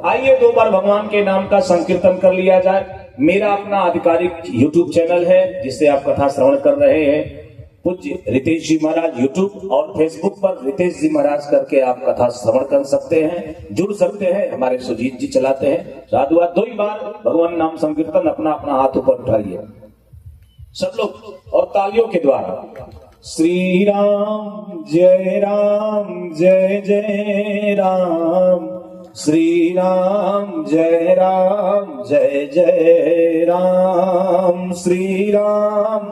आइए 2 बार भगवान के नाम का संकीर्तन कर लिया जाए। मेरा अपना आधिकारिक YouTube चैनल है जिससे आप कथा श्रवण कर रहे हैं। पूज्य रितेश जी महाराज YouTube और Facebook पर रितेश जी महाराज करके आप कथा श्रवण कर सकते हैं, जुड़ सकते हैं। हमारे सुजीत जी चलाते हैं। साधुवाद 2 बार भगवान नाम संकीर्तन अपना अपना हाथ ऊपर उठाइए सब लोग और तालियों के द्वारा। श्री राम जय जय राम, श्री राम जय जय राम, श्री राम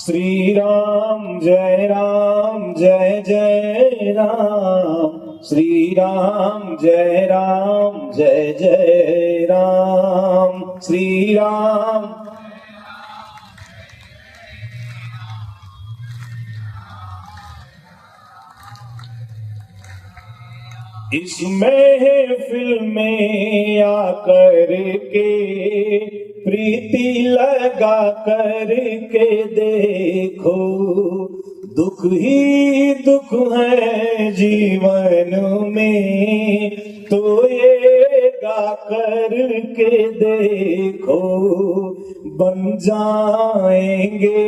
श्री राम जय जय राम, श्री राम जय जय राम, श्री राम इस महफिल में आकर के प्रीति लगा कर के देखो, दुख ही दुख है जीवन में, तो ये गा कर के देखो, बन जाएंगे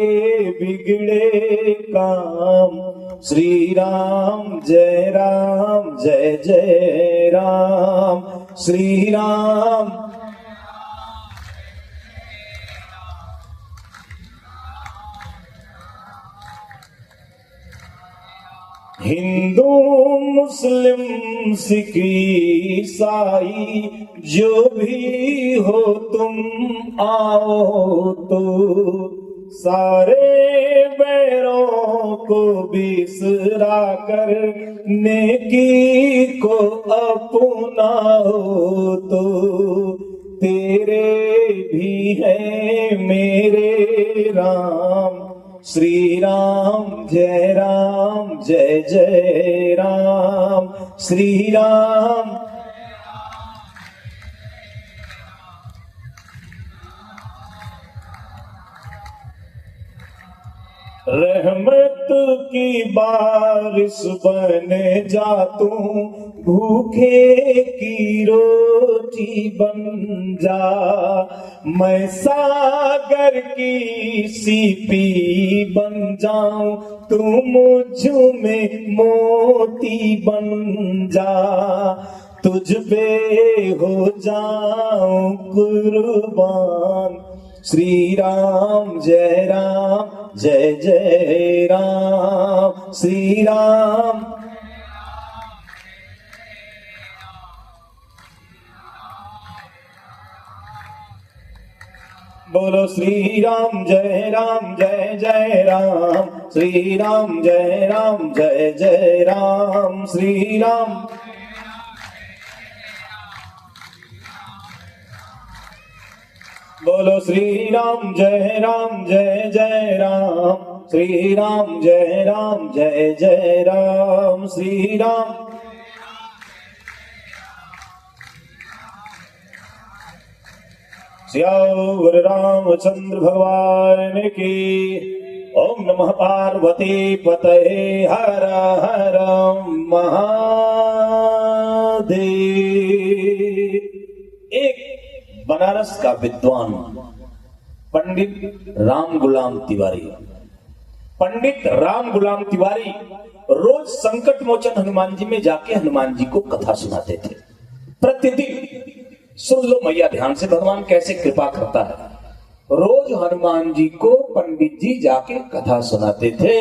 बिगड़े काम। श्री राम जय जय राम, श्री राम हिंदू मुस्लिम सिख ईसाई जो भी हो तुम आओ तो, सारे बैरों को बिसरा कर नेकी को अपनाओ तो, तेरे भी है मेरे राम। श्री राम जय जय राम, श्री राम रहमत की बारिश बन जा तू, भूखे की रोटी बन जा, मैं सागर की सीपी बन जाऊं, तू मुझ में मोती बन जा, तुझ पे हो जाऊं कुर्बान। श्री राम जय जय राम, श्री राम बोलो श्री राम जय जय राम, श्री राम जय जय राम, श्री राम बोलो श्री राम जय जय राम, श्री राम जय जय राम, श्री राम श्याम गुरु रामचंद्र भगवान की। ओम नमः पार्वती पतये हर हर महादेव। एक बनारस का विद्वान पंडित राम गुलाम तिवारी रोज संकट मोचन हनुमान जी में जाके हनुमान जी को कथा सुनाते थे। प्रतिदिन सुन लो मैया ध्यान से, भगवान कैसे कृपा करता है। रोज हनुमान जी को पंडित जी जाके कथा सुनाते थे।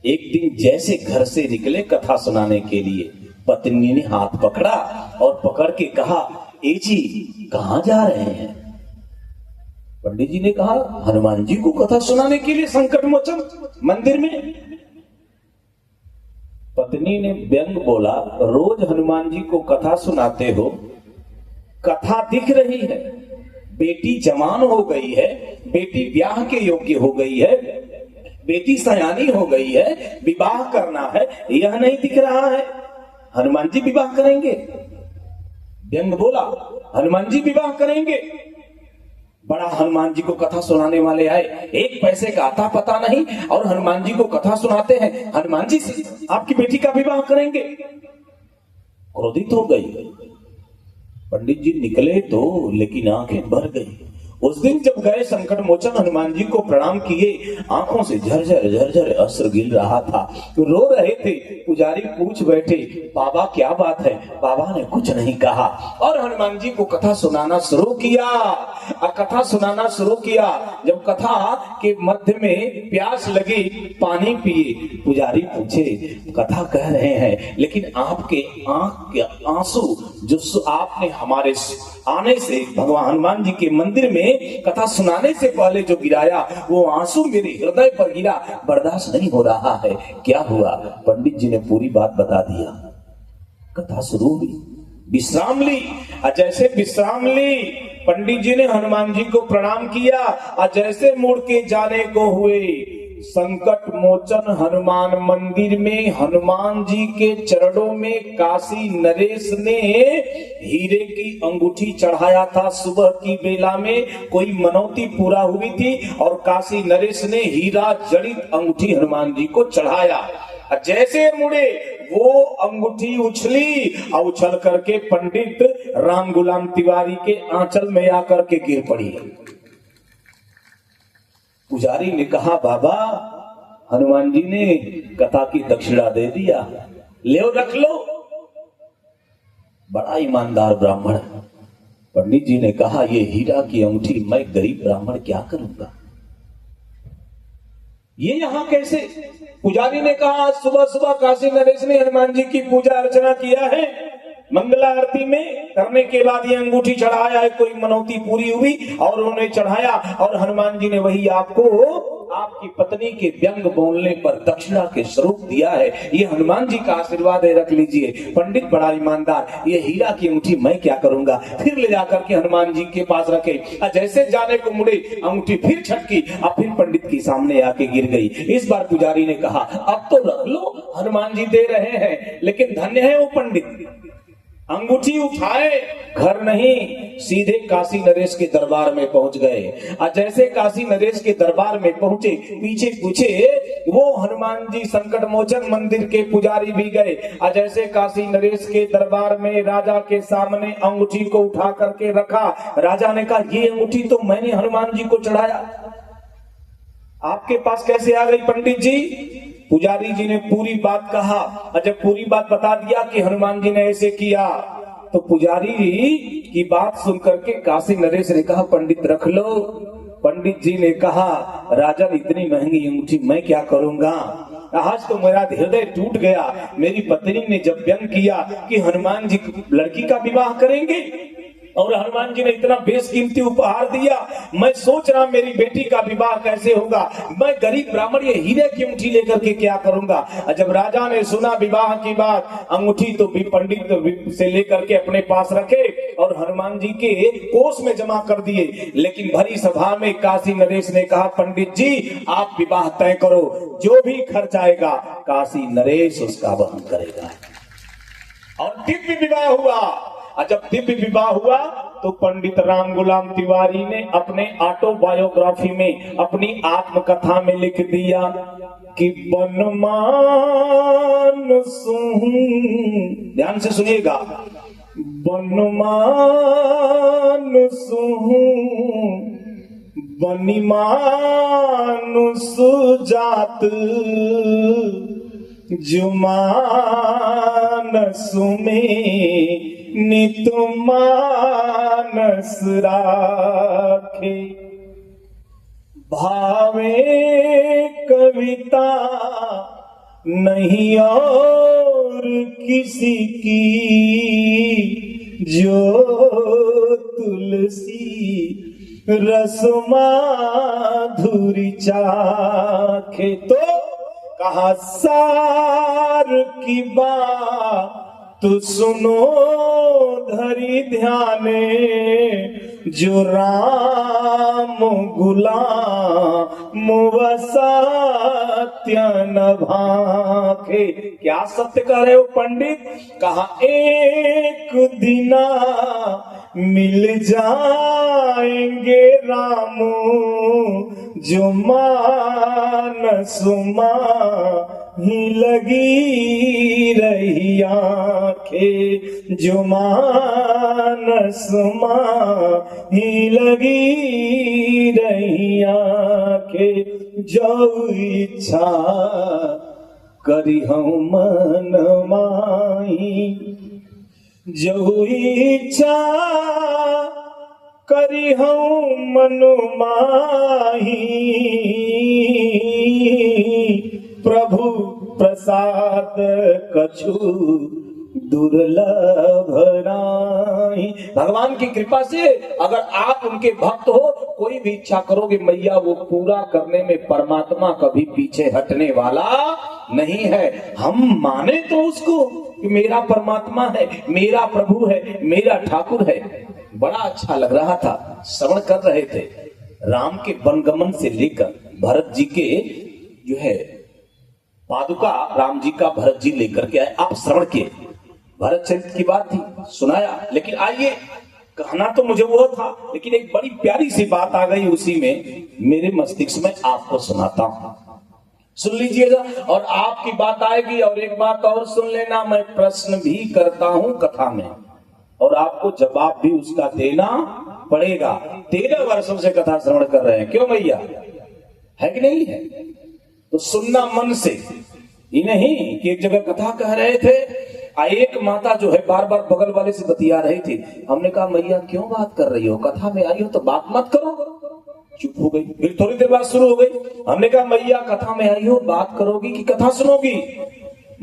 एक दिन जैसे घर से निकले कथा सुनाने के लिए, पत्नी ने हाथ पकड़ा और पकड़ के कहा, ए जी कहां जा रहे हैं? पंडित जी ने कहा, हनुमान जी को कथा सुनाने के लिए संकट मोचन मंदिर में। पत्नी ने व्यंग बोला, रोज हनुमान जी को कथा सुनाते हो, कथा दिख रही है, बेटी जवान हो गई है, बेटी ब्याह के योग्य हो गई है, बेटी सयानी हो गई है, विवाह करना है, यह नहीं दिख रहा है। हनुमान जी विवाह करेंगे? व्यंग बोला, हनुमान जी विवाह करेंगे? बड़ा हनुमान जी को कथा सुनाने वाले आए, एक पैसे का आता पता नहीं, और हनुमान जी को कथा सुनाते हैं, हनुमान जी से आपकी बेटी का विवाह करेंगे। क्रोधित हो गई। पंडित जी निकले तो, लेकिन आंखें भर गई। उस दिन जब गए संकट मोचन हनुमान जी को प्रणाम किए, आंखों से झरझर झरझर अश्रु गिर रहा था, तो रो रहे थे। पुजारी पूछ बैठे, बाबा क्या बात है? बाबा ने कुछ नहीं कहा, और हनुमान जी को कथा सुनाना शुरू किया। कथा सुनाना शुरू किया। जब कथा के मध्य में प्यास लगी, पानी पिए। पुजारी पूछे, कथा कह रहे हैं, लेकिन आपके आंख के आंसू जो आपने हमारे आने से भगवान हनुमान जी के मंदिर में कथा सुनाने से पहले जो गिराया, वो आंसू मेरे हृदय पर गिरा, बर्दाश्त नहीं हो रहा है। क्या हुआ? पंडित जी ने पूरी बात बता दिया। कथा शुरू हुई, विश्राम ली। जैसे विश्राम ली, पंडित जी ने हनुमान जी को प्रणाम किया, और जैसे मुड़ के जाने को हुए, संकट मोचन हनुमान मंदिर में हनुमान जी के चरणों में काशी नरेश ने हीरे की अंगूठी चढ़ाया था। सुबह की बेला में कोई मनौती पूरा हुई थी, और काशी नरेश ने हीरा जड़ित अंगूठी हनुमान जी को चढ़ाया। जैसे मुड़े, वो अंगूठी उछली, और उछल करके पंडित राम गुलाम तिवारी के आंचल में आकर के गिर पड़ी। पुजारी ने कहा, बाबा हनुमान जी ने कथा की दक्षिणा दे दिया, ले रख लो। बड़ा ईमानदार ब्राह्मण। पंडित जी ने कहा, ये हीरा की अंगूठी मैं गरीब ब्राह्मण क्या करूंगा, ये यहां कैसे? पुजारी ने कहा, सुबह सुबह काशी नरेश ने हनुमान जी की पूजा अर्चना किया है, मंगला आरती में करने के बाद ये अंगूठी चढ़ाया है, कोई मनौती पूरी हुई और उन्होंने चढ़ाया, और हनुमान जी ने वही आपको आपकी पत्नी के व्यंग बोलने पर दक्षिणा के स्वरूप दिया है। ये हनुमान जी का आशीर्वाद है, रख लीजिए। पंडित बड़ा ईमानदार, ये हीरा की अंगूठी मैं क्या करूंगा। फिर ले जाकर के हनुमान जी के पास रखे, जैसे जाने को मुड़े, अंगूठी फिर छटकी, और फिर पंडित के सामने आके गिर गई। इस बार पुजारी ने कहा, अब तो रख लो, हनुमान जी दे रहे हैं, लेकिन धन्य है वो पंडित, अंगूठी उठाए, घर नहीं, सीधे काशी नरेश के दरबार में पहुंच गए। और जैसे काशी नरेश के दरबार में पहुंचे, पीछे पूछे वो हनुमान जी संकट मोचन मंदिर के पुजारी भी गए। और जैसे काशी नरेश के दरबार में राजा के सामने अंगूठी को उठा करके रखा, राजा ने कहा, ये अंगूठी तो मैंने हनुमान जी को चढ़ाया, आपके पास कैसे आ गई पंडित जी? पुजारी जी ने पूरी बात कहा, और जब पूरी बात बता दिया कि हनुमान जी ने ऐसे किया, तो पुजारी की बात सुनकर के काशी नरेश ने कहा, पंडित रख लो। पंडित जी ने कहा, राजन इतनी महंगी अंगूठी मैं क्या करूंगा, आज तो मेरा हृदय टूट गया। मेरी पत्नी ने जब व्यंग किया कि हनुमान जी लड़की का विवाह करेंगे, और हनुमान जी ने इतना बेशकीमती उपहार दिया, मैं सोच रहा मेरी बेटी का विवाह कैसे होगा, मैं गरीब ब्राह्मण ये हीरे की अंगूठी लेकर के क्या करूंगा। जब राजा ने सुना विवाह की बात, अंगूठी तो भी पंडित से लेकर के अपने पास रखे और हनुमान जी के कोष में जमा कर दिए। लेकिन भरी सभा में काशी नरेश ने कहा, पंडित जी आप विवाह तय करो, जो भी खर्च आएगा काशी नरेश उसका वहन करेगा। और दिव्य विवाह हुआ। जब दिव्य विवाह हुआ तो पंडित राम गुलाम तिवारी ने अपने ऑटोबायोग्राफी में, अपनी आत्मकथा में लिख दिया कि बनमान सुन, ध्यान से सुनिएगा, बनमान सुन बनिमान सुजात जुमानस में नित मानस राखे, भावे कविता नहीं और किसी की, जो तुलसी रस माधुरी चाखे। तो कहा सार की बात तो सुनो धरी ध्याने, जो राम गुलाम सत्य न भाखे। क्या सत्य कह रहे हो पंडित? कहा एक दिना मिल जाएंगे राम जो मानस ही लगी रही आंखें, जो मानस ही लगी रही आंखें, जो इच्छा करी हम मन माही, जो इच्छा करी हम मन माही, प्रभु प्रसाद कछु दुर्लभ नाहि। भगवान की कृपा से अगर आप उनके भक्त हो, कोई भी इच्छा करोगे मैया वो पूरा करने में परमात्मा कभी पीछे हटने वाला नहीं है। हम माने तो उसको कि मेरा परमात्मा है, मेरा प्रभु है, मेरा ठाकुर है। बड़ा अच्छा लग रहा था, श्रवण कर रहे थे राम के वनगमन से लेकर भरत जी के जो है पादुका राम जी का भरत जी लेकर के आए। आप श्रवण किए, भरत चरित्र की बात थी, सुनाया। लेकिन आइए, कहना तो मुझे वो था, लेकिन एक बड़ी प्यारी सी बात आ गई उसी में मेरे मस्तिष्क में, आपको सुनाता हूं, सुन लीजिएगा। और आपकी बात आएगी। और एक बात और सुन लेना, मैं प्रश्न भी करता हूं कथा में और आपको जवाब भी उसका देना पड़ेगा। 13 वर्षों से कथा श्रवण कर रहे हैं, क्यों भैया, है कि नहीं है? तो सुनना मन से, ये नहीं कि एक जगह कथा कह रहे थे, एक माता जो है बार बार बगल वाले से बतिया रही थी। हमने कहा मैया क्यों बात कर रही हो, कथा में आई हो तो बात मत करो। चुप हो गई। फिर थोड़ी देर बाद शुरू हो गई। हमने कहा मैया कथा में आई हो, बात करोगी कि कथा सुनोगी?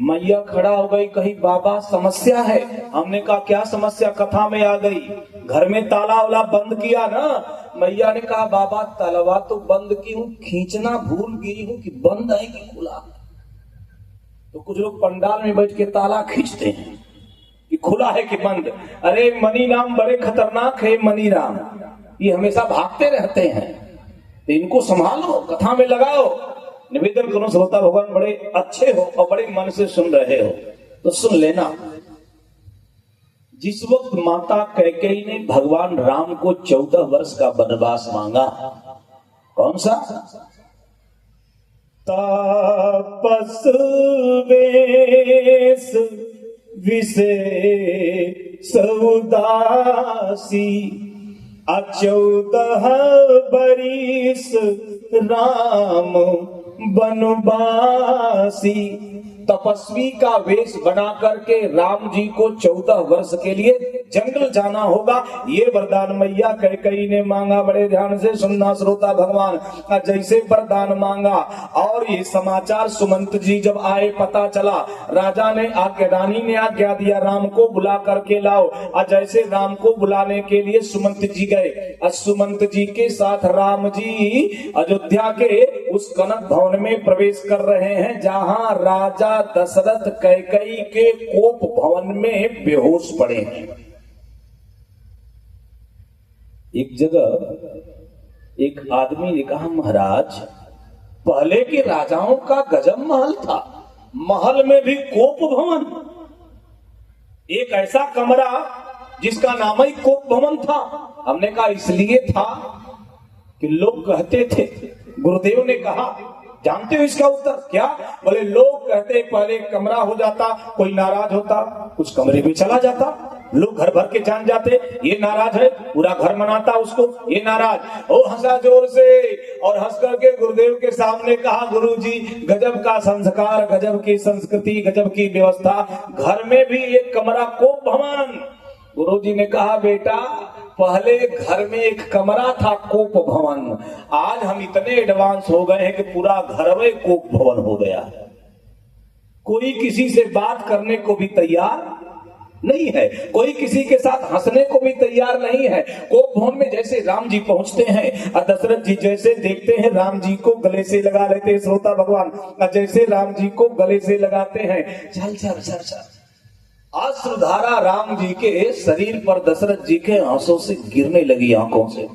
मैया खड़ा हो गई, कही बाबा समस्या है। हमने कहा क्या समस्या? कथा में आ गई, घर में ताला वाला बंद किया ना। मैया ने कहा बाबा तालावा तो बंद की हूँ, खींचना भूल गई हूँ कि बंद है कि खुला। तो कुछ लोग पंडाल में बैठ के ताला खींचते हैं कि खुला है कि बंद। अरे मनी राम बड़े खतरनाक है, मनी राम ये हमेशा भागते रहते हैं, तो इनको संभालो, कथा में लगाओ। निवेदन करो श्रोता भगवान बड़े अच्छे हो और बड़े मन से सुन रहे हो तो सुन लेना। जिस वक्त माता कैकेयी ने भगवान राम को 14 वर्ष का वनवास मांगा, कौन सा? तापस वेश विशेष उदासी 14 बरिस राम बनवासी। तपस्वी का वेश बना करके राम जी को 14 वर्ष के लिए जंगल जाना होगा, ये वरदान मैया कैकेयी ने मांगा। बड़े ध्यान से सुनना श्रोता भगवान, जैसे वरदान मांगा और ये समाचार सुमंत जी जब आए, पता चला राजा ने आज्ञा, रानी ने आज्ञा दिया राम को बुला करके लाओ। और जैसे राम को बुलाने के लिए सुमंत जी गए, सुमंत जी के साथ राम जी अयोध्या के उस कनक भवन में प्रवेश कर रहे हैं, जहां राजा दशरथ कैकेयी के कोप भवन में बेहोश पड़े हैं। एक जगह एक आदमी ने कहा महाराज पहले के राजाओं का गजब महल था, महल में भी कोप भवन, एक ऐसा कमरा जिसका नाम ही कोप भवन था। हमने कहा इसलिए था कि लोग कहते थे, गुरुदेव ने कहा, जानते हो इसका उत्तर क्या? बोले लोग कहते पहले कमरा हो जाता, कोई नाराज होता उस कमरे में चला जाता, लोग घर भर के जान जाते ये नाराज है, पूरा घर मनाता उसको, ये नाराज। ओ हंसा जोर से और हंस करके गुरुदेव के सामने कहा गुरुजी गजब का संस्कार, गजब की संस्कृति, गजब की व्यवस्था, घर में भी एक कमरा कोप भवन। गुरुजी ने कहा बेटा पहले घर में एक कमरा था कोप भवन, आज हम इतने एडवांस हो गए हैं कि पूरा घर में कोप भवन हो गया है। कोई किसी से बात करने को भी तैयार नहीं है, कोई किसी के साथ हंसने को भी तैयार नहीं है। कोप भवन में जैसे राम जी पहुंचते हैं और दशरथ जी जैसे देखते हैं राम जी को गले से लगा लेते हैं, श्रोता भगवान जैसे राम जी को गले से लगाते हैं, चल चल चल चल अश्रुधारा राम जी के शरीर पर दशरथ जी के आंसू से गिरने लगी, आंखों से।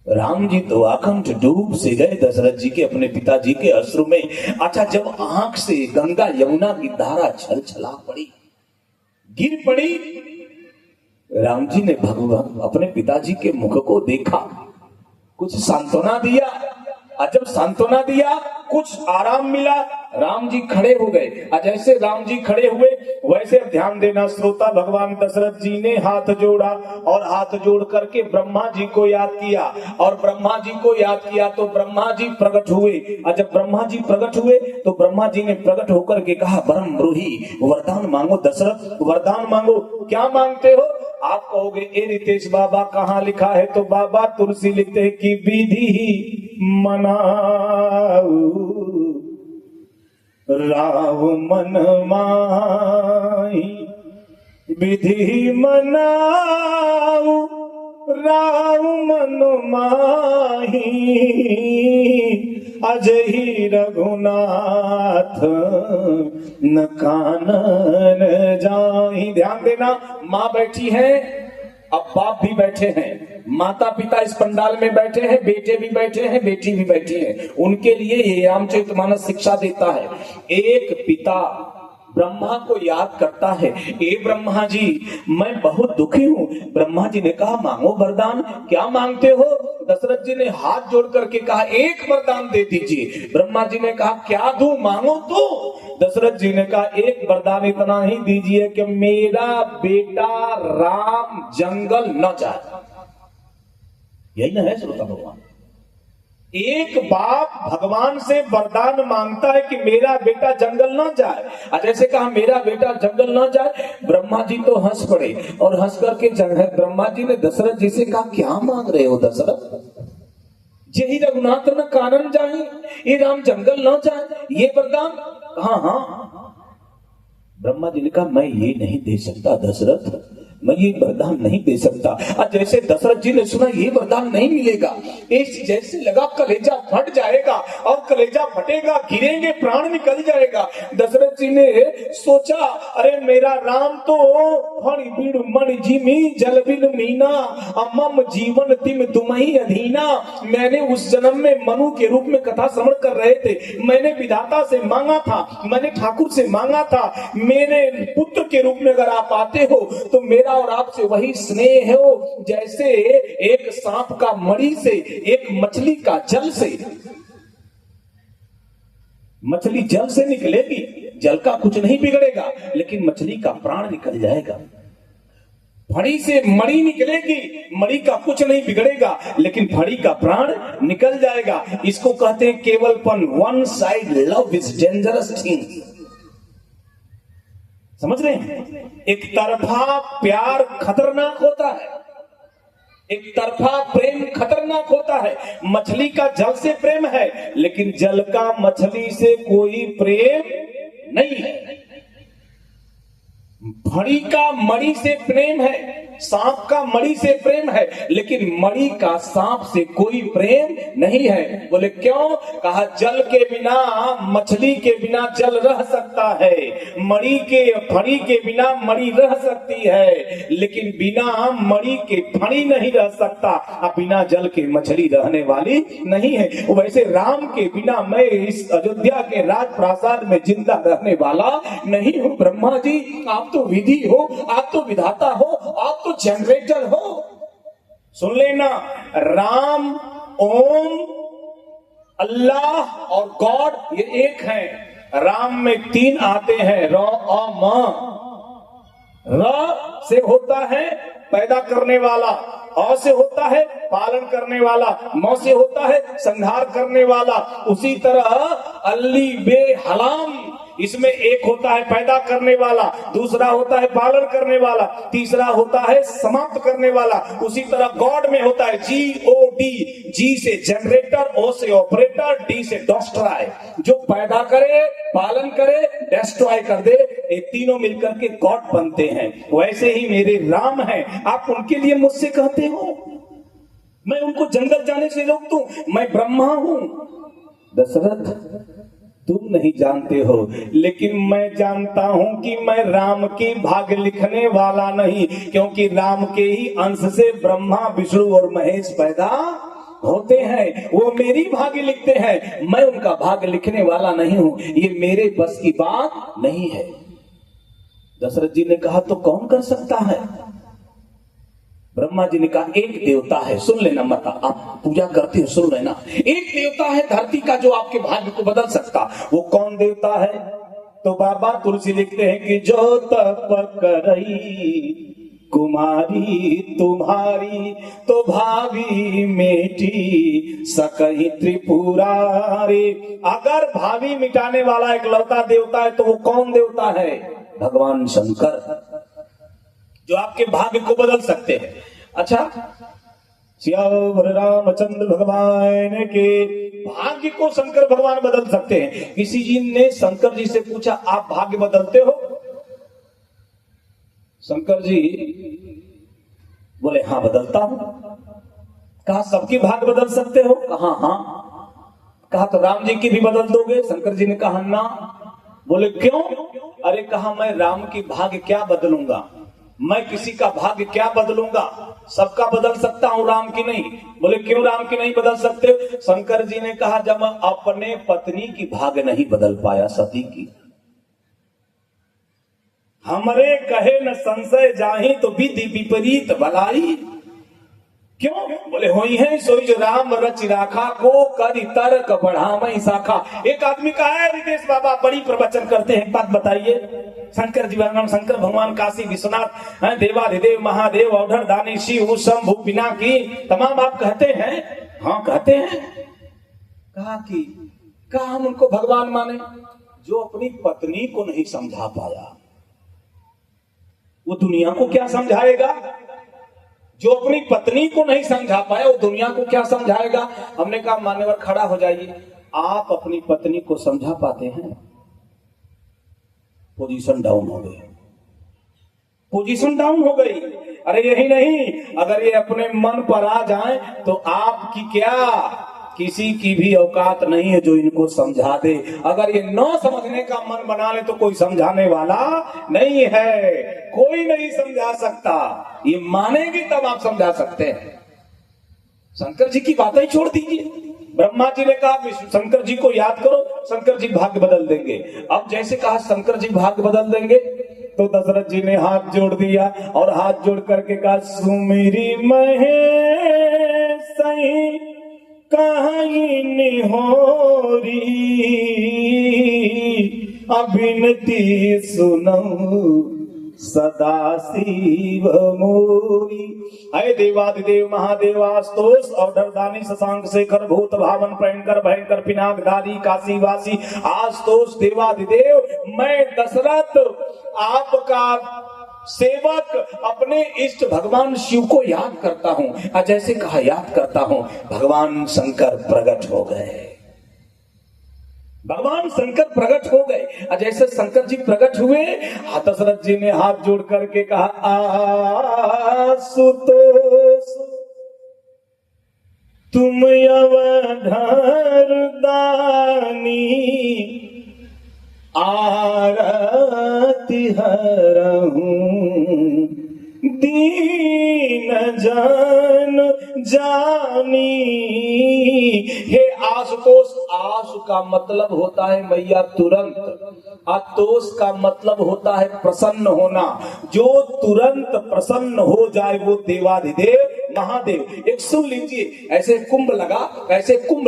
राम जी तो आकंठ डूब से गए दशरथ जी के, अपने पिताजी के अश्रु में। अच्छा जब आंख से गंगा यमुना की धारा छल छला पड़ी, गिर पड़ी, राम जी ने भगवान अपने पिताजी के मुख को देखा, कुछ सांत्वना दिया, और जब सांत्वना दिया कुछ आराम मिला, राम जी खड़े हो गए। और जैसे राम जी खड़े हुए वैसे ध्यान देना श्रोता, भगवान दशरथ जी ने हाथ जोड़ा और हाथ जोड़ करके ब्रह्मा जी को याद किया, और ब्रह्मा जी को याद किया तो ब्रह्मा जी प्रकट हुए। और जब ब्रह्मा जी प्रकट हुए तो ब्रह्मा जी ने प्रकट होकर के कहा, परम ब्रूहि वरदान मांगो दशरथ, वरदान मांगो। क्या मांगते हो? आप कहोगे ए रितेश बाबा कहाँ लिखा है? तो बाबा तुलसी लिखते हैं कि विधि मनाऊ राव मन माही, विधि मनाऊ राव मन माही, अजहि रघुनाथ न कानन जाहि। ध्यान देना, माँ बैठी है, अब बाप भी बैठे हैं, माता पिता इस पंडाल में बैठे हैं, बेटे भी बैठे हैं, बेटी भी बैठी है। उनके लिए ये रामचरितमानस शिक्षा देता है। एक पिता ब्रह्मा को याद करता है, ए ब्रह्मा जी मैं बहुत दुखी हूँ। ब्रह्मा जी ने कहा मांगो वरदान। क्या मांगते हो? दशरथ जी ने हाथ जोड़ करके कहा एक वरदान दे दीजिए। ब्रह्मा जी ने कहा क्या दूं, मांगो तो। दशरथ जी ने कहा एक वरदान इतना ही दीजिए कि मेरा बेटा राम जंगल न जाए। यही ना है श्रोता भगवान, एक बाप भगवान से वरदान मांगता है कि मेरा बेटा जंगल ना जाए। जैसे कहा मेरा बेटा जंगल ना जाए, ब्रह्मा जी तो हंस पड़े और हंस करके ब्रह्मा जी ने दशरथ जी से कहा क्या मांग रहे हो दशरथ? यही रघुनाथ न कानन जाए, ये राम जंगल ना जाए, ये वरदान? हाँ हाँ। ब्रह्मा जी ने कहा मैं ये नहीं दे सकता दशरथ, मैं ये वरदान नहीं दे सकता। और जैसे दशरथ जी ने सुना ये वरदान नहीं मिलेगा, इस जैसे लगा कलेजा फट जाएगा, और कलेजा फटेगा, गिरेंगे, प्राण निकल जाएगा। दशरथ जी ने सोचा अरे मेरा राम तो फणि बीड़ मणि जिमी जल बिन मीना, अमम जीवन तिम तुम्हि अधीना। मैंने उस जन्म में मनु के रूप में कथा श्रवण कर रहे थे, मैंने विधाता से मांगा था, मैंने ठाकुर से मांगा था, मेरे पुत्र के रूप में अगर आप आते हो तो मेरा और आपसे वही स्नेह हो जैसे एक सांप का मणि से, एक मछली का जल से। मछली जल से निकलेगी, जल का कुछ नहीं बिगड़ेगा, लेकिन मछली का प्राण निकल जाएगा। फड़ी से मणि निकलेगी, मणि का कुछ नहीं बिगड़ेगा, लेकिन फड़ी का प्राण निकल जाएगा। इसको कहते हैं केवलपन। One side love is dangerous thing. समझ रहे हैं? एक तरफा प्यार खतरनाक होता है, एक तरफा प्रेम खतरनाक होता है। मछली का जल से प्रेम है, लेकिन जल का मछली से कोई प्रेम नहीं है। फड़ी का मणि से प्रेम है, सांप का मणि से प्रेम है, लेकिन मणि का सांप से कोई प्रेम नहीं है। बोले क्यों? कहा जल के बिना, मछली के बिना जल रह सकता है, मणि के फड़ी के बिना मणि रह सकती है, लेकिन बिना मणि के फड़ी नहीं रह सकता, और बिना जल के मछली रहने वाली नहीं है। वैसे राम के बिना मैं इस अयोध्या के राजप्रासाद में जिंदा रहने वाला नहीं हूँ। ब्रह्मा जी आप तो विधि हो, आप तो विधाता हो, आप तो जनरेटर हो। सुन लेना, राम, ओम, अल्लाह और गॉड ये एक है। राम में तीन आते हैं, र, अ, म। र से होता है पैदा करने वाला, अ से होता है पालन करने वाला, म से होता है संहार करने वाला। उसी तरह अल्ली बे हलाम, इसमें एक होता है पैदा करने वाला, दूसरा होता है पालन करने वाला, तीसरा होता है समाप्त करने वाला। उसी तरह गॉड में होता है GOD, जी से जनरेटर, ओ से ऑपरेटर, डी से डिस्ट्रॉय। जो पैदा करे, पालन करे, डिस्ट्रॉय कर दे, ये तीनों मिलकर के गॉड बनते हैं। वैसे ही मेरे राम हैं, आप उनके लिए मुझसे कहते हो मैं उनको जंगल जाने से रोक दूं? मैं ब्रह्मा हूं। दशरथ तुम नहीं जानते हो, लेकिन मैं जानता हूं कि मैं राम की भाग्य लिखने वाला नहीं, क्योंकि राम के ही अंश से ब्रह्मा, विष्णु और महेश पैदा होते हैं। वो मेरी भाग्य लिखते हैं, मैं उनका भाग्य लिखने वाला नहीं हूं। ये मेरे बस की बात नहीं है। दशरथ जी ने कहा तो कौन कर सकता है? ब्रह्मा जी ने कहा एक देवता है, सुन लेना, मत आप पूजा करते हो सुन लेना, एक देवता है धरती का जो आपके भाग्य को बदल सकता। वो कौन देवता है? तो बाबा तुलसी लिखते हैं कि जो तप करई कुमारी तुम्हारी तो भावी मेटी सकही त्रिपुरारी। अगर भावी मिटाने वाला एक लौता देवता है तो वो कौन देवता है? भगवान शंकर, जो आपके भाग्य को बदल सकते हैं। अच्छा, सियावर रामचंद्र भगवान के भाग्य को शंकर भगवान बदल सकते हैं। किसी जी ने शंकर जी से पूछा आप भाग्य बदलते हो? शंकर जी बोले हाँ बदलता हूं। कहा सबकी भाग्य बदल सकते हो? कहा हाँ। कहा तो राम जी की भी बदल दोगे? शंकर जी ने कहा ना। बोले क्यों? अरे कहा मैं राम की भाग्य क्या बदलूंगा, मैं किसी का भाग्य क्या बदलूंगा, सबका बदल सकता हूं, राम की नहीं। बोले क्यों राम की नहीं बदल सकते? शंकर जी ने कहा जब अपने पत्नी की भाग्य नहीं बदल पाया सती की, हमरे कहे न संशय जाहि तो विधि विपरीत भलाई। क्यों? बोले होई है सोई जो राम रच राखा को करी तर्क बढ़ावई शाखा। एक आदमी का है रितेश बाबा बड़ी प्रवचन करते हैं, बात बताइए। शंकर जी नाम शंकर भगवान काशी विश्वनाथ देवाधिदेव महादेव औढ़ दानी शिव शंभु पिनाकी तमाम आप कहते हैं? हाँ कहते हैं। कहा हम उनको भगवान माने? जो अपनी पत्नी को नहीं समझा पाया वो दुनिया को क्या समझाएगा? जो अपनी पत्नी को नहीं समझा पाया वो दुनिया को क्या समझाएगा? हमने कहा मान्यवर खड़ा हो जाइए, आप अपनी पत्नी को समझा पाते हैं? पोजीशन डाउन हो गई, पोजीशन डाउन हो गई। अरे यही नहीं, अगर ये अपने मन पर आ जाए तो आपकी क्या किसी की भी औकात नहीं है जो इनको समझा दे। अगर ये न समझने का मन बना ले तो कोई समझाने वाला नहीं है, कोई नहीं समझा सकता। ये मानेंगे तब आप समझा सकते हैं। शंकर जी की बातें छोड़ दीजिए। ब्रह्मा जी ने कहा शंकर जी को याद करो, शंकर जी भाग्य बदल देंगे। अब जैसे कहा शंकर जी भाग्य बदल देंगे तो दशरथ जी ने हाथ जोड़ दिया और हाथ जोड़ करके कहा सुमेरी महेश कहीं निहोरी अभिनति सुनऊ सदा शिव मोरी। अय देवादिदेव महादेवास्तोष औढ़दानी शशांक शेखर भूत भावन भयंकर भयंकर पिनाकधारी काशीवासी आस्तोष देवादिदेव मैं दशरथ आपका सेवक अपने इष्ट भगवान शिव को याद करता हूं। जैसे कहा याद करता हूं, भगवान शंकर प्रकट हो गए। भगवान शंकर प्रकट हो गए। जैसे शंकर जी प्रकट हुए, दशरथ जी ने हाथ जोड़ करके कहा आशुतोष तुम अवधर दानी आरती हरहूं दीन जन जानी। हे आशुतोष, आशु का मतलब होता है मैया तुरंत, आतोष का मतलब होता है प्रसन्न होना। जो तुरंत प्रसन्न हो जाए वो देवाधिदेव महादेव। एक सुन लीजिए, ऐसे कुंभ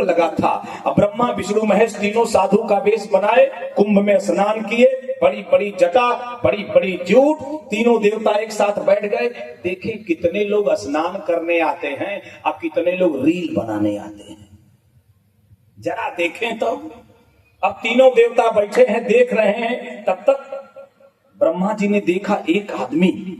लगा था। अब ब्रह्मा विष्णु महेश तीनों साधु का वेश बनाए, कुंभ में स्नान किए, बड़ी बड़ी जटा बड़ी बड़ी जूट, तीनों देवता एक साथ बैठ गए। देखे कितने लोग स्नान करने आते हैं और कितने लोग रील बनाने आते हैं, जरा देखें तो। अब तीनों देवता बैठे हैं देख रहे हैं, तब तक ब्रह्मा जी ने देखा एक आदमी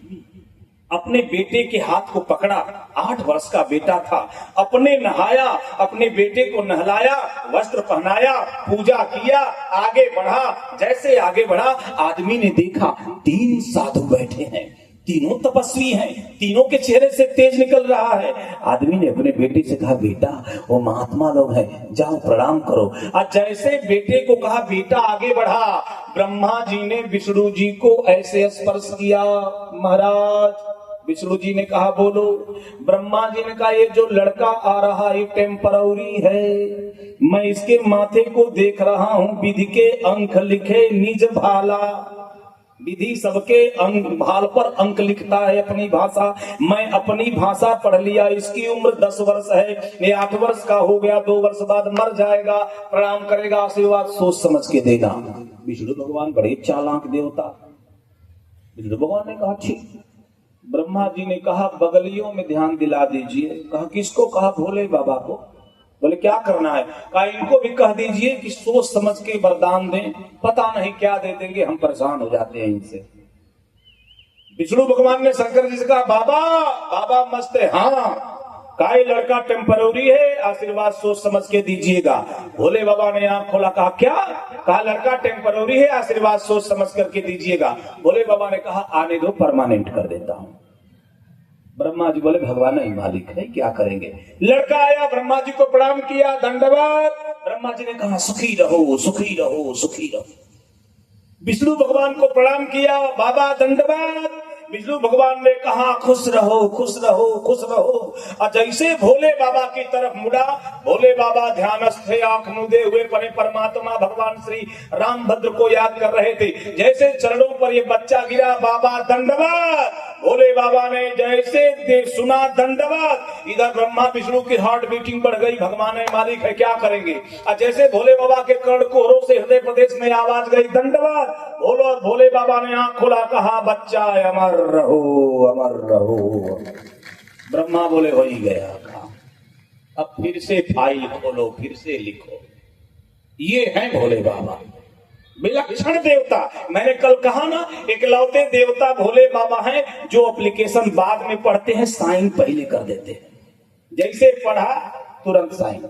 अपने बेटे के हाथ को पकड़ा, 8 वर्ष का बेटा था, अपने नहाया, अपने बेटे को नहलाया, वस्त्र पहनाया, पूजा किया, आगे बढ़ा। जैसे आगे बढ़ा, आदमी ने देखा 3 साधु बैठे हैं, तीनों तपस्वी हैं, तीनों के चेहरे से तेज निकल रहा है। आदमी ने अपने बेटे से कहा बेटा वो महात्मा लोग हैं, जाओ प्रणाम करो। और जैसे बेटे को कहा बेटा आगे बढ़ा, ब्रह्मा जी ने विष्णु जी को ऐसे स्पर्श किया। महाराज विष्णु जी ने कहा बोलो। ब्रह्मा जी ने कहा ये जो लड़का आ रहा है टेम्पररी है, मैं इसके माथे को देख रहा हूं, विधि के अंक लिखे निज भाला। विधि सबके अंग भाल पर अंक लिखता है अपनी भाषा। मैं अपनी भाषा पढ़ लिया, इसकी उम्र 10 वर्ष है, ये 8 वर्ष का हो गया, 2 वर्ष बाद मर जाएगा, प्रणाम करेगा, आशीर्वाद सोच समझ के देना। विष्णु भगवान बड़े चालाक देवता। विष्णु भगवान ने कहा ठीक। ब्रह्मा जी ने कहा बगलियों में ध्यान दिला दीजिए। कहा किसको? कहा भोले बाबा को। बोले क्या करना है? कहा इनको भी कह दीजिए कि सोच समझ के वरदान दें, पता नहीं क्या दे देंगे, हम परेशान हो जाते हैं इनसे। विष्णु भगवान ने शंकर जी से कहा बाबा, बाबा मस्त है। हाँ, कहा लड़का टेम्पररी है, आशीर्वाद सोच समझ के दीजिएगा। भोले बाबा ने आंख खोला, कहा क्या? कहा लड़का टेम्पररी है, आशीर्वाद सोच समझ करके दीजिएगा। भोले बाबा ने कहा आने दो, परमानेंट कर देता हूं। ब्रह्मा जी बोले भगवान ही मालिक है, क्या करेंगे। लड़का आया, ब्रह्मा जी को प्रणाम किया, दंडवत। ब्रह्मा जी ने कहा सुखी रहो, सुखी रहो, सुखी रहो। विष्णु भगवान को प्रणाम किया, बाबा दंडवत। विष्णु भगवान ने कहा खुश रहो, खुश रहो, खुश रहो। और जैसे भोले बाबा की तरफ मुड़ा, भोले बाबा ध्यानस्थ थे, आंख मूंदे हुए पड़े परमात्मा भगवान श्री रामभद्र को याद कर रहे थे। जैसे चरणों पर ये बच्चा गिरा, बाबा दंडवत। भोले बाबा ने जैसे सुना दंडवत, इधर ब्रह्मा विष्णु की हार्ट बीटिंग बढ़ गई, भगवान है मालिक है, क्या करेंगे। और जैसे भोले बाबा के कर्णकुहरों से हृदय प्रदेश में आवाज गई दंडवत। भोले बाबा ने आंख खोला, कहा बच्चा अमर रहो, अमर रहो। ब्रह्मा बोले हो ही गया काम, अब फिर से फाइल खोलो, फिर से लिखो। ये है भोले बाबा, विलक्षण देवता। मैंने कल कहा ना, इकलौते देवता भोले बाबा हैं जो एप्लीकेशन बाद में पढ़ते हैं, साइन पहले कर देते हैं। जैसे पढ़ा तुरंत साइन।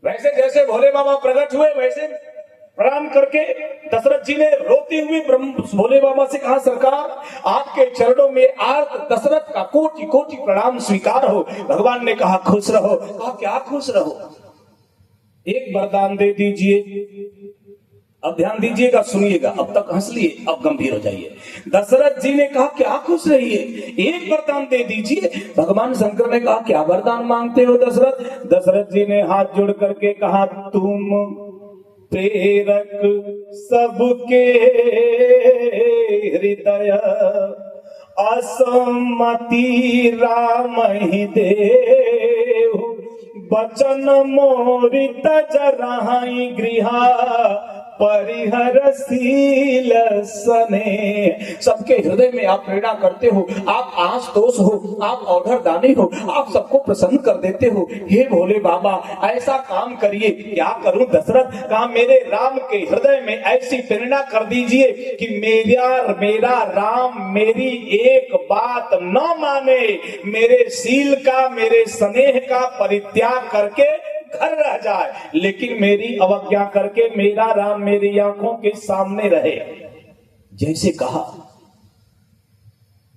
वैसे जैसे भोले बाबा प्रकट हुए, वैसे प्रणाम करके दशरथ जी ने रोते हुए भोले बाबा से कहा सरकार आपके चरणों में आज दशरथ का कोटि कोटि प्रणाम स्वीकार हो। भगवान ने कहा खुश रहो। कहा क्या खुश रहो? एक वरदान दे दीजिए। अब ध्यान दीजिएगा, सुनिएगा। अब तक हंस लिए, अब गंभीर हो जाइए। दशरथ जी ने कहा क्या खुश रहिए, एक वरदान दे दीजिए। भगवान शंकर ने कहा क्या वरदान मांगते हो दशरथ? दशरथ जी ने हाथ जोड़ करके कहा तुम प्रेरक सबके हृदय, असमति राम ही देव, बचन मोरित जराई गृहा, परिहरशील सने। सबके हृदय में आप प्रेरणा करते हो, आप आशुतोष हो, आप औढ़र दानी हो, आप सबको प्रसन्न कर देते हो। हे भोले बाबा ऐसा काम करिए। क्या करूं दशरथ? कहा मेरे राम के हृदय में ऐसी प्रेरणा कर दीजिए कि मेरा राम मेरी एक बात न माने, मेरे शील का, मेरे स्नेह का परित्याग करके घर रह जाए, लेकिन मेरी अवज्ञा करके मेरा राम मेरी आंखों के सामने रहे। जैसे कहा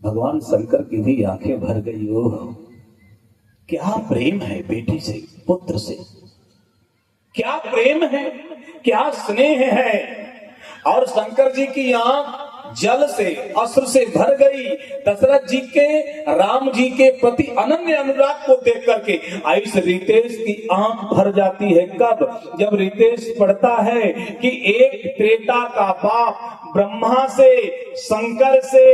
भगवान शंकर की भी आंखें भर गई। ओह क्या प्रेम है बेटी से, पुत्र से, क्या प्रेम है, क्या स्नेह है। और शंकर जी की आंख जल से, अश्रु से भर गई। दशरथ जी के राम जी के प्रति अनन्य अनुराग को देख करके इस रितेश की आंख भर जाती है। कब? जब रितेश पढ़ता है कि एक त्रेता का बाप ब्रह्मा से, शंकर से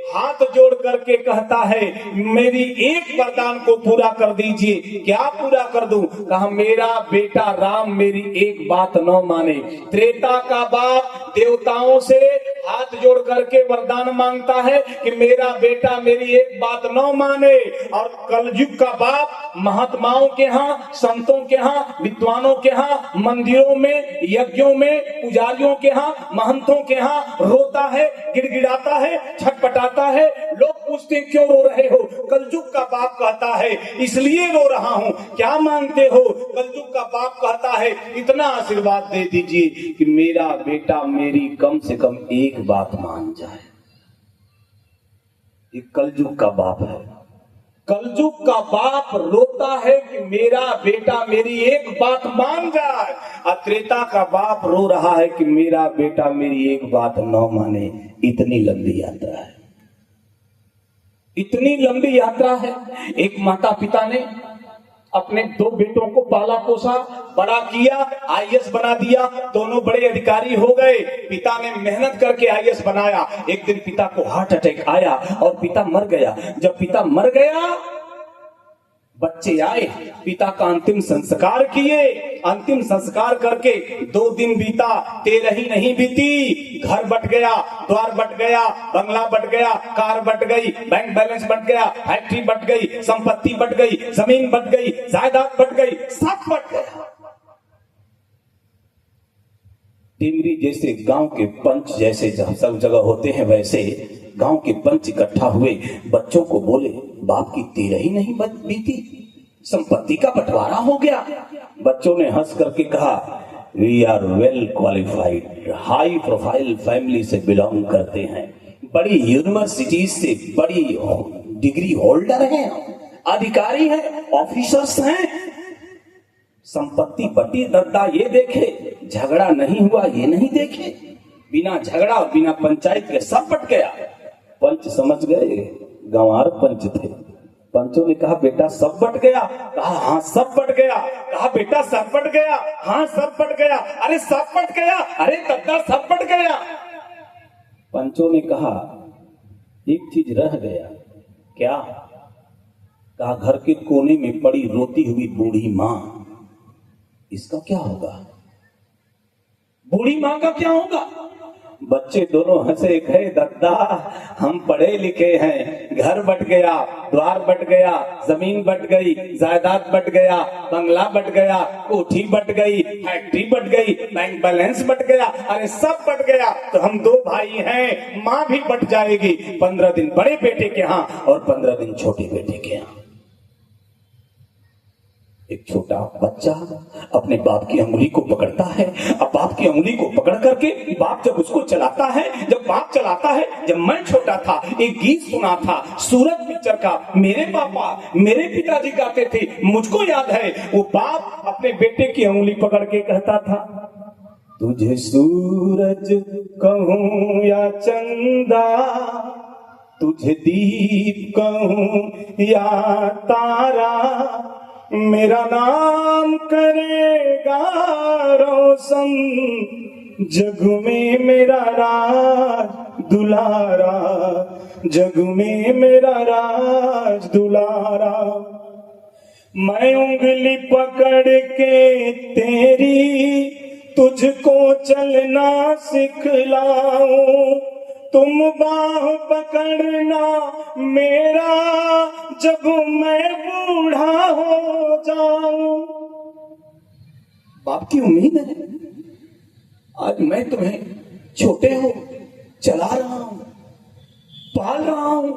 हाथ जोड़ करके कहता है मेरी एक वरदान को पूरा कर दीजिए। क्या पूरा कर दूं? कहा मेरा बेटा राम मेरी एक बात न माने। त्रेता का बाप देवताओं से हाथ जोड़ करके वरदान मांगता है कि मेरा बेटा मेरी एक बात न माने। और कलयुग का बाप महात्माओं के यहाँ, संतों के यहाँ, विद्वानों के यहाँ, मंदिरों में, यज्ञों में, पुजारियों के यहाँ, महंतों के यहाँ रोता है, गिड़गिड़ाता है, छटपटाता है। लोग पूछते क्यों रो रहे हो? कलयुग का बाप कहता है इसलिए रो रहा हूँ। क्या मांगते हो? कलयुग का बाप कहता है इतना आशीर्वाद दे दीजिए कि मेरा बेटा मेरी कम से कम एक बात मान जाए। ये कलयुग का बाप है। कलयुग का बाप रोता है कि मेरा बेटा मेरी एक बात मान जाए। और त्रेता का बाप रो रहा है कि मेरा बेटा मेरी एक बात न माने। इतनी लंबी यात्रा है, इतनी लंबी यात्रा है। एक माता पिता ने अपने 2 बेटों को पाला पोसा, बड़ा किया, आईएएस बना दिया, दोनों बड़े अधिकारी हो गए। पिता ने मेहनत करके आईएएस बनाया। एक दिन पिता को हार्ट अटैक आया और पिता मर गया। जब पिता मर गया, बच्चे आए, पिता का अंतिम संस्कार किए। अंतिम संस्कार करके 2 दिन बीता, 13 ही नहीं बीती, घर बट गया, द्वार बट गया, बंगला बट गया, कार बट गई, बैंक बैलेंस बट गया, फैक्ट्री बट गई, संपत्ति बट गई, जमीन बट गई, जायदाद बट गई, सब बट गया। टिमरी जैसे गांव के पंच जैसे सब जगह होते हैं, वैसे गांव के पंच इकट्ठा हुए, बच्चों को बोले, बाप की 13 ही नहीं बीती, संपत्ति का बंटवारा हो गया। बच्चों ने हंस करके कहा, we are well qualified, high profile family से बिलोंग करते हैं, बड़ी यूनिवर्सिटी से बड़ी डिग्री होल्डर हैं, अधिकारी हैं, ऑफिसर्स हैं, संपत्ति बटी दद्दा ये देखे, झगड़ा नहीं हुआ ये नहीं देखे। बिना झगड़ा और बिना पंचायत के सब बट गया। पंच समझ गए, गंवार पंच थे। पंचों ने कहा, बेटा सब बट गया? कहा, हाँ सब बट गया। कहा, बेटा सब बट गया? हाँ सब बट गया। अरे सब बट गया? अरे दद्दा सब बट गया। पंचों ने कहा, एक चीज रह गया। क्या? कहा, घर के कोने में पड़ी रोती हुई बूढ़ी माँ, इसका क्या होगा? बूढ़ी माँ का क्या होगा? बच्चे दोनों हंसे, कहे, दद्दा हम पढ़े लिखे हैं, घर बट गया, द्वार बट गया, जमीन बट गई, जायदाद बट गया, बंगला बट गया, कोठी बट गई, फैक्ट्री बट गई, बैंक बैलेंस बट गया, अरे सब बट गया। तो हम 2 भाई हैं, माँ भी बट जाएगी। 15 दिन बड़े बेटे के यहाँ और 15 दिन छोटे बेटे के यहाँ। एक छोटा बच्चा अपने बाप की अंगुली को पकड़ता है। अब बाप की अंगुली को पकड़ करके बाप जब उसको चलाता है, जब बाप चलाता है, जब मैं छोटा था एक गीत सुना था सूरज पिक्चर का, मेरे पापा मेरे पिताजी गाते थे, मुझको याद है। वो बाप अपने बेटे की अंगुली पकड़ के कहता था, तुझे सूरज कहूं या चंदा, तुझे दीप कहूं या तारा, मेरा नाम करेगा रोशन, जग में मेरा राज दुलारा, जग में मेरा राज दुलारा। मैं उंगली पकड़ के तेरी तुझको चलना सिखलाऊं, तुम बाह पकड़ना मेरा जब मैं बूढ़ा हो जाऊं। बाप की उम्मीद है, आज मैं तुम्हें छोटे हो चला रहा हूं, पाल रहा हूं।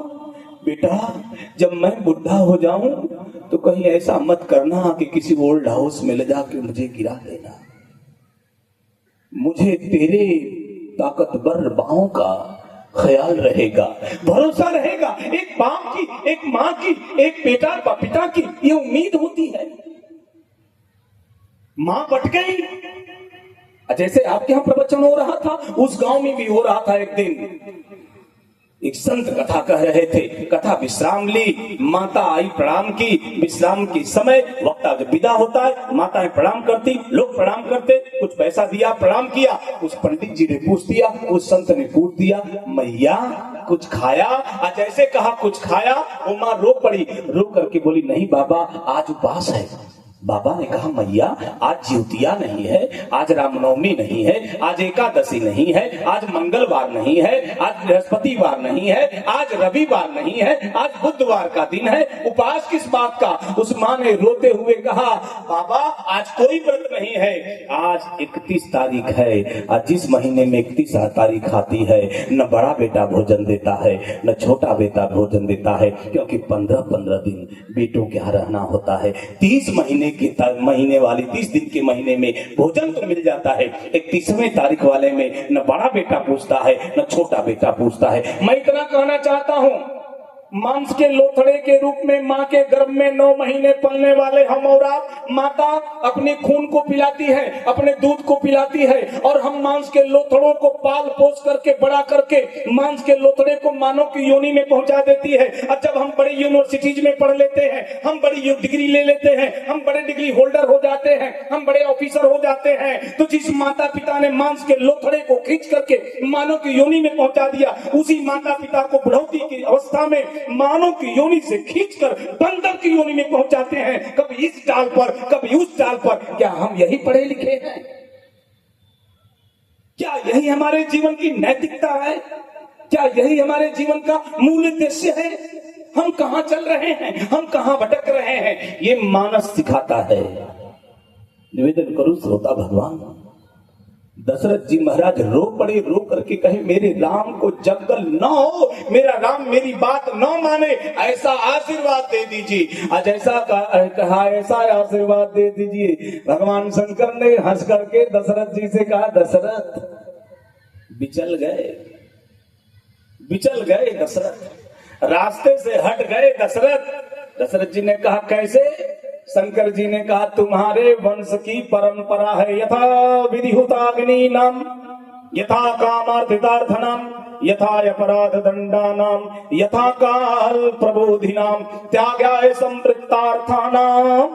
बेटा जब मैं बुढ़ा हो जाऊं तो कहीं ऐसा मत करना कि किसी ओल्ड हाउस में ले जाके मुझे गिरा देना। मुझे तेरे ताकतवर बाहों का ख्याल रहेगा, भरोसा रहेगा। एक बाप की, एक माँ की, एक पिता की ये उम्मीद होती है। माँ बट गई। जैसे आपके यहाँ प्रवचन हो रहा था, उस गांव में भी हो रहा था। एक दिन एक संत कथा कह रहे थे, कथा विश्राम ली, माता आई प्रणाम की। विश्राम के समय वक्ता जब विदा होता है, माताएं प्रणाम करती, लोग प्रणाम करते, कुछ पैसा दिया, प्रणाम किया। उस पंडित जी ने पूछ दिया, उस संत ने पूछ दिया, मैया कुछ खाया? जैसे कहा कुछ खाया, वो माँ रो पड़ी, रो करके बोली, नहीं बाबा आज उपवास है। बाबा ने कहा, मैया आज ज्योतिया नहीं है, आज रामनवमी नहीं है, आज एकादशी नहीं है, आज मंगलवार नहीं है, आज बृहस्पतिवार नहीं है, आज रविवार नहीं है, आज बुधवार का दिन है, उपवास किस बात का? उस माँ ने रोते हुए कहा, बाबा आज कोई व्रत नहीं है, आज 31 तारीख है। आज जिस महीने में 31 तारीख आती है, न बड़ा बेटा भोजन देता है, न छोटा बेटा भोजन देता है, क्योंकि 15-15 दिन बेटों के यहाँ रहना होता है। 30 महीने वाली 30 दिन के महीने में भोजन तो मिल जाता है, 31वें तारीख वाले में न बड़ा बेटा पूछता है न छोटा बेटा पूछता है। मैं इतना कहना चाहता हूं, मांस के लोथड़े के रूप में माँ के गर्भ में 9 महीने पलने वाले हम और आप, माता अपने खून को पिलाती है, अपने दूध को पिलाती है, और हम मांस के लोथड़ों को पाल पोस करके बड़ा करके मांस के लोथड़े को मानव की योनि में पहुंचा देती है। और जब हम बड़ी यूनिवर्सिटीज में पढ़ लेते हैं, हम बड़ी डिग्री ले लेते हैं, हम बड़े डिग्री होल्डर हो जाते हैं, हम बड़े ऑफिसर हो जाते हैं, तो जिस माता पिता ने मांस के लोथड़े को खींच करके मानव की योनि में पहुंचा दिया, उसी माता पिता को बुढ़ौती की अवस्था में मानव की योनि से खींचकर बंदर की योनि में पहुंचाते हैं, कभी इस डाल पर कभी उस डाल पर। क्या हम यही पढ़े लिखे हैं? क्या यही हमारे जीवन की नैतिकता है? क्या यही हमारे जीवन का मूल उद्देश्य है? हम कहां चल रहे हैं? हम कहां भटक रहे हैं? ये मानस सिखाता है। निवेदन करूं श्रोता भगवान, दशरथ जी महाराज रो पड़े, रो करके कहे मेरे राम को जंगल न हो, मेरा राम मेरी बात न माने, ऐसा आशीर्वाद दे दीजिए। आज ऐसा कहा, ऐसा आशीर्वाद दे दीजिए। भगवान शंकर ने हंस करके दशरथ जी से कहा, दशरथ बिचल गए दशरथ, रास्ते से हट गए दशरथ। दशरथ जी ने कहा कैसे? शंकर जी ने कहा तुम्हारे वंश की परंपरा है, यथा विधिहुताग्नि नाम, यथा कामार्थितार्थनाम, यथा अपराध दंडानाम, यथा काल प्रबोधिनाम, त्यागाय संपृक्तार्थानाम।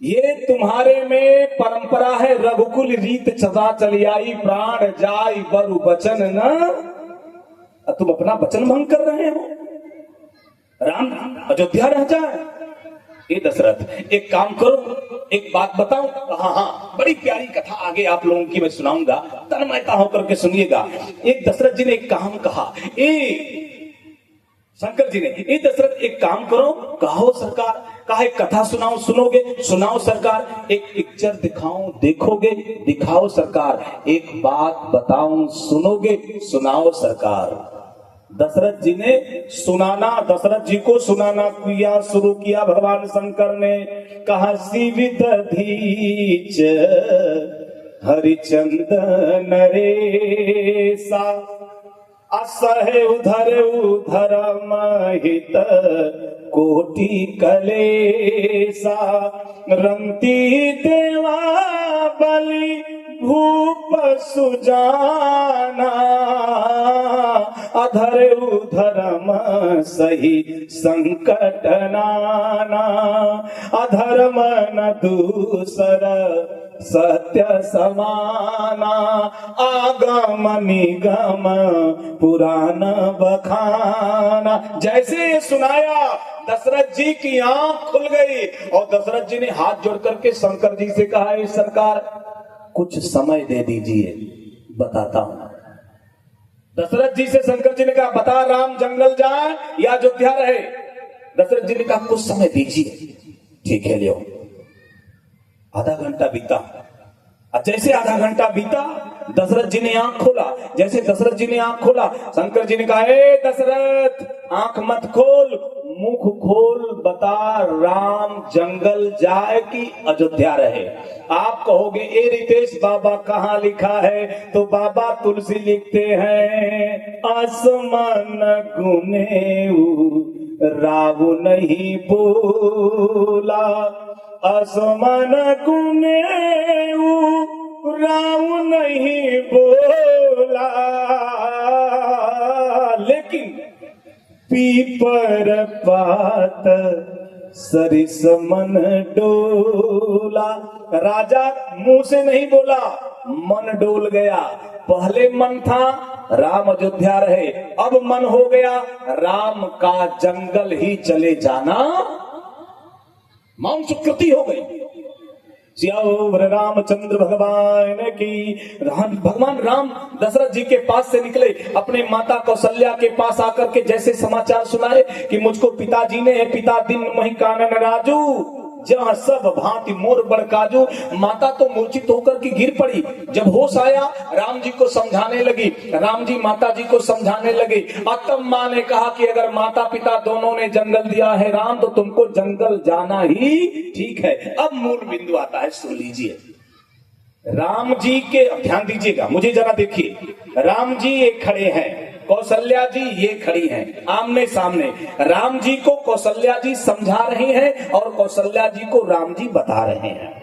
ये तुम्हारे में परंपरा है, रघुकुल रीत सदा चली आई, प्राण जाय बरु बचन न। तुम अपना वचन भंग कर रहे हो, राम अयोध्या रह जाए। ये दशरथ एक काम करो, एक बात बताऊं? हाँ, बड़ी प्यारी कथा आगे आप लोगों की मैं सुनाऊंगा, तन्मयता होकर के सुनिएगा। एक दशरथ जी ने एक काम कहा, शंकर जी ने, ये दशरथ एक काम करो, कहो सरकार, कहा एक कथा सुनाओ, सुनोगे? सुनाओ सरकार। एक पिक्चर दिखाऊं, देखोगे? दिखाओ सरकार। एक बात बताऊं, सुनोगे? सुनाओ सरकार। दशरथ जी ने दशरथ जी को सुनाना किया, शुरू किया। भगवान शंकर ने कहा शिविदधीच हरिचंद नरेसा, असह उधर महित कोटि कलेसा, रंती देवा बलि भूप सुजाना, अधर उधरम सही संकट नाना, अधर्म न दूसर सत्य समाना, आगम निगम पुराण बखाना। जैसे ये सुनाया, दशरथ जी की आंख खुल गई और दशरथ जी ने हाथ जोड़ करके शंकर जी से कहा, सरकार कुछ समय दे दीजिए, बताता हूं। दशरथ जी से शंकर जी ने कहा, बता राम जंगल जाए या अयोध्या रहे? दशरथ जी ने कहा कुछ समय दीजिए। ठीक है, लियो। आधा घंटा बीता। जैसे आधा घंटा बीता, दशरथ जी ने आंख खोला। जैसे दशरथ जी ने आंख खोला, शंकर जी ने कहा, ए दशरथ आंख मत खोल, मुख खोल, बता राम जंगल जाए कि अयोध्या रहे? आप कहोगे ए रितेश बाबा कहाँ लिखा है? तो बाबा तुलसी लिखते हैं, आसमान गुने राव नहीं बोला, आसमान गुने राव नहीं बोला, लेकिन पीपर पात सरिस मन डोला। राजा मुंह से नहीं बोला, मन डोल गया। पहले मन था राम अयोध्या रहे, अब मन हो गया राम का जंगल ही चले जाना। मांसकृति हो गई। सियावर रामचंद्र भगवान की। भगवान राम दशरथ जी के पास से निकले, अपने माता कौशल्या के पास आकर के जैसे समाचार सुनाए कि मुझको पिताजी ने, पिता दिन मही कानन राजू, जहाँ सब भांति मोर बड़काजू। माता तो मूर्छित होकर की गिर पड़ी। जब होश आया, राम जी को समझाने लगी। राम जी माता जी को समझाने लगे। और तब माँ ने कहा कि अगर माता पिता दोनों ने जंगल दिया है राम, तो तुमको जंगल जाना ही ठीक है। अब मूल बिंदु आता है, सुन लीजिए। राम जी के, ध्यान दीजिएगा, मुझे जरा देखिए। राम जी एक खड़े हैं, कौशल्या जी ये खड़ी हैं आमने सामने, राम जी को कौशल्या जी समझा रही हैं और कौशल्या जी को राम जी बता रहे हैं।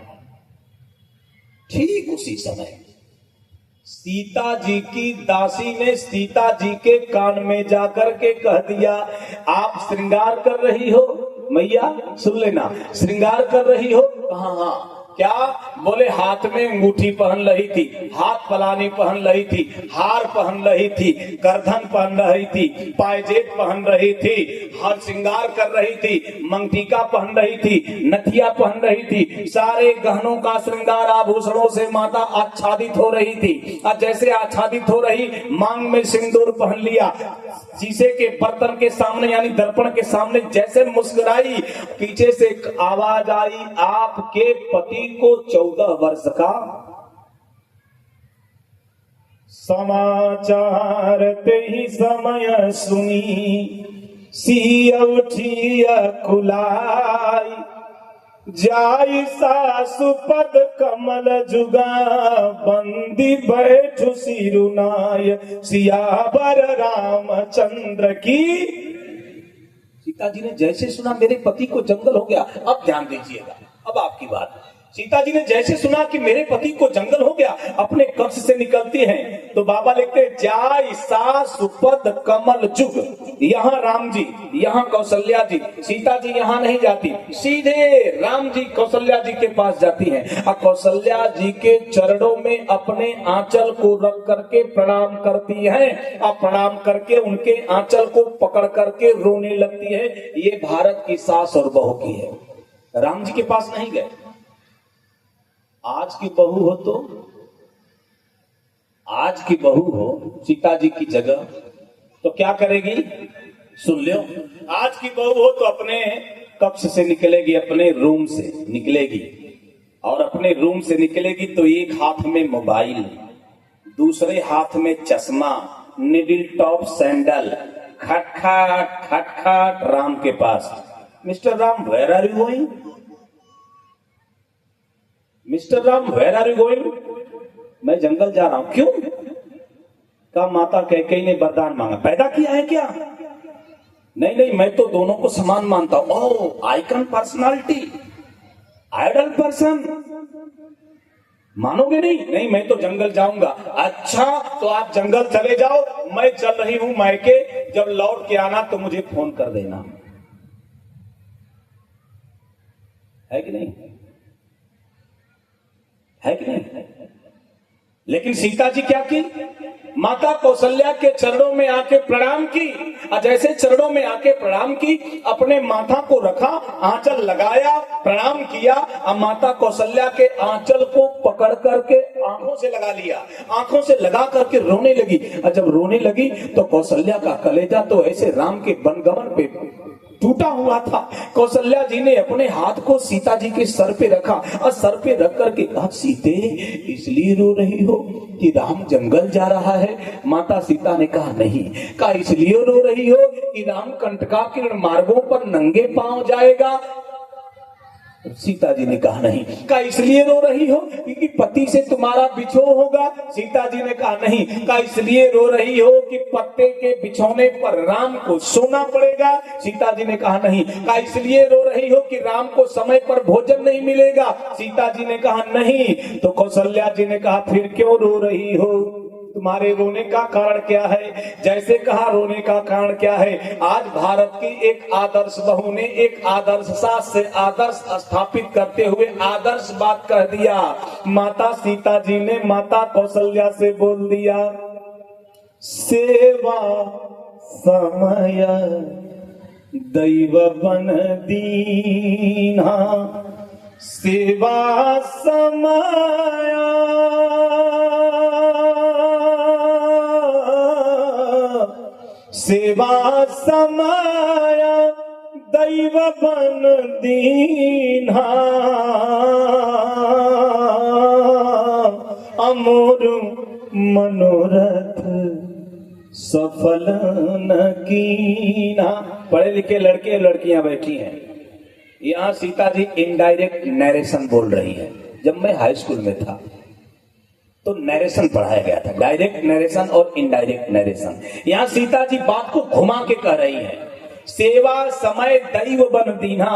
ठीक उसी समय सीता जी की दासी ने सीता जी के कान में जाकर के कह दिया, आप श्रृंगार कर रही हो मैया, सुन लेना, श्रृंगार कर रही हो? हाँ हाँ। क्या? बोले हाथ में अंगूठी पहन रही थी, हाथ पलानी पहन रही थी, हार पहन रही थी, करधन पहन रही थी, पायजेब पहन रही थी, हर श्रृंगार कर रही थी, मंगटीका पहन रही थी, नथिया पहन रही थी, सारे गहनों का श्रृंगार आभूषणों से माता आच्छादित हो रही थी। और जैसे आच्छादित हो रही, मांग में सिंदूर पहन लिया, शीशे के बर्तन के सामने यानी दर्पण के सामने जैसे मुस्कुराई, पीछे से एक आवाज आई, आपके पति को 14 वर्ष का समाचार ते ही समय सुनी, सिया उठिया कुलाई, जाई सासु पद कमल जुगा, बंदी बैठु सिरुनाय, सियावर रामचंद्र की। सीता जी ने जैसे सुना मेरे पति को जंगल हो गया, अब ध्यान दीजिएगा, अब आपकी बात। सीता जी ने जैसे सुना कि मेरे पति को जंगल हो गया, अपने कक्ष से निकलती हैं तो बाबा लिखते, जाय सा सुपद कमल जुग, यहाँ राम जी, यहाँ कौशल्या जी। सीता जी यहाँ नहीं जाती, सीधे राम जी कौशल्या जी के पास जाती हैं और कौशल्या जी के चरणों में अपने आंचल को रख करके प्रणाम करती हैं और प्रणाम करके उनके आंचल को पकड़ करके रोने लगती है। ये भारत की सास और बहू की है, राम जी के पास नहीं गए। आज की बहू हो तो, आज की बहू हो सीता जी की जगह तो क्या करेगी? सुन लो, आज की बहू हो तो अपने कक्ष से निकलेगी, अपने रूम से निकलेगी और अपने रूम से निकलेगी तो एक हाथ में मोबाइल, दूसरे हाथ में चश्मा, निडिल टॉप सैंडल, खटखट खटखट राम के पास। Mister Ram, where are you going? Mister Ram, where are you going? मैं जंगल जा रहा हूं। क्यों? का माता कैकेयी ने वरदान मांगा, पैदा किया है क्या? नहीं नहीं, मैं तो दोनों को समान मानता हूं। ओह, आइकन पर्सनालिटी, आइडल पर्सन, मानोगे नहीं? नहीं, मैं तो जंगल जाऊंगा। अच्छा, तो आप जंगल चले जाओ, मैं चल रही हूं मायके, जब लौट के आना तो मुझे फोन कर देना, है कि नहीं? है कि नहीं? लेकिन सीता जी क्या की? माता कौशल्या के चरणों में आके प्रणाम की, और जैसे चरणों में आके प्रणाम की, अपने माथा को रखा, आंचल लगाया, प्रणाम किया, और माता कौशल्या के आंचल को पकड़ करके आंखों से लगा लिया, आंखों से लगा करके रोने लगी। और जब रोने लगी तो कौशल्या का कलेजा तो ऐसे राम के वनगमन पे टूटा हुआ था। कौशल्या जी ने अपने हाथ को सीता जी के सर पे रखा और सर पे रख करके कहा, सीते इसलिए रो रही हो कि राम जंगल जा रहा है? माता सीता ने कहा नहीं। कहा इसलिए रो रही हो कि राम कंटका के मार्गों पर नंगे पांव जाएगा? सीता जी ने कहा नहीं। कहा इसलिए रो रही हो क्योंकि पति से तुम्हारा बिछोह होगा? सीता जी ने कहा नहीं। कहा इसलिए रो रही हो कि पत्ते के बिछौने पर राम को सोना पड़ेगा? सीता जी ने कहा नहीं। कहा इसलिए रो रही हो कि राम को समय पर भोजन नहीं मिलेगा? सीता जी ने कहा नहीं। तो कौशल्या जी ने कहा फिर क्यों रो रही हो? तुम्हारे रोने का कारण क्या है? जैसे कहा रोने का कारण क्या है? आज भारत की एक आदर्श बहू ने एक आदर्श सास से आदर्श स्थापित करते हुए आदर्श बात कह दिया। माता सीता जी ने माता कौशल्या से बोल दिया, सेवा समय दैव बन दीना, सेवा समय सेवा समय दैव बन दीना, अमोर मनोरथ सफल न कीना। पढ़े लिखे लड़के लड़कियां बैठी हैं, यहाँ सीता जी इनडायरेक्ट नरेशन बोल रही है। जब मैं हाई स्कूल में था तो नरेशन पढ़ाया गया था, डायरेक्ट नरेशन और इनडायरेक्ट नरेशन। यहां सीता जी बात को घुमा के कह रही हैं, सेवा समय दैव बन दीना।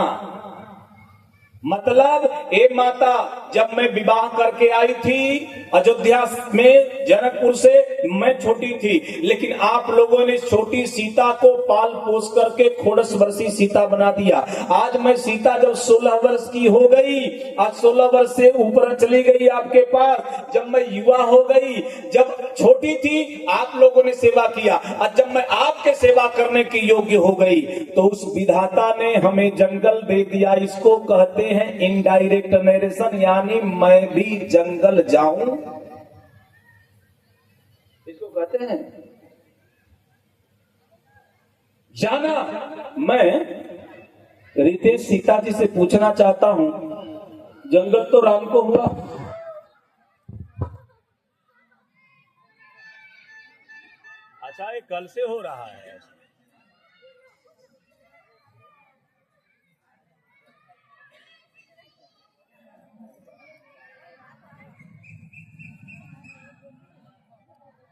मतलब ए माता, जब मैं विवाह करके आई थी अयोध्या में जनकपुर से, मैं छोटी थी, लेकिन आप लोगों ने छोटी सीता को पाल पोस करके खोड़स वर्षी सीता बना दिया। आज मैं सीता जब 16 वर्ष की हो गई, आज 16 वर्ष से ऊपर चली गई आपके पास, जब मैं युवा हो गई, जब छोटी थी आप लोगों ने सेवा किया, और जब मैं आपके सेवा करने की योग्य हो गई तो उस विधाता ने हमें जंगल दे दिया। इसको कहते हैं इनडायरेक्ट नरेशन, यानी मैं भी जंगल जाऊं, इसको कहते हैं जाना। मैं रितेश सीता जी से पूछना चाहता हूं, जंगल तो राम को हुआ, अच्छा ये कल से हो रहा है।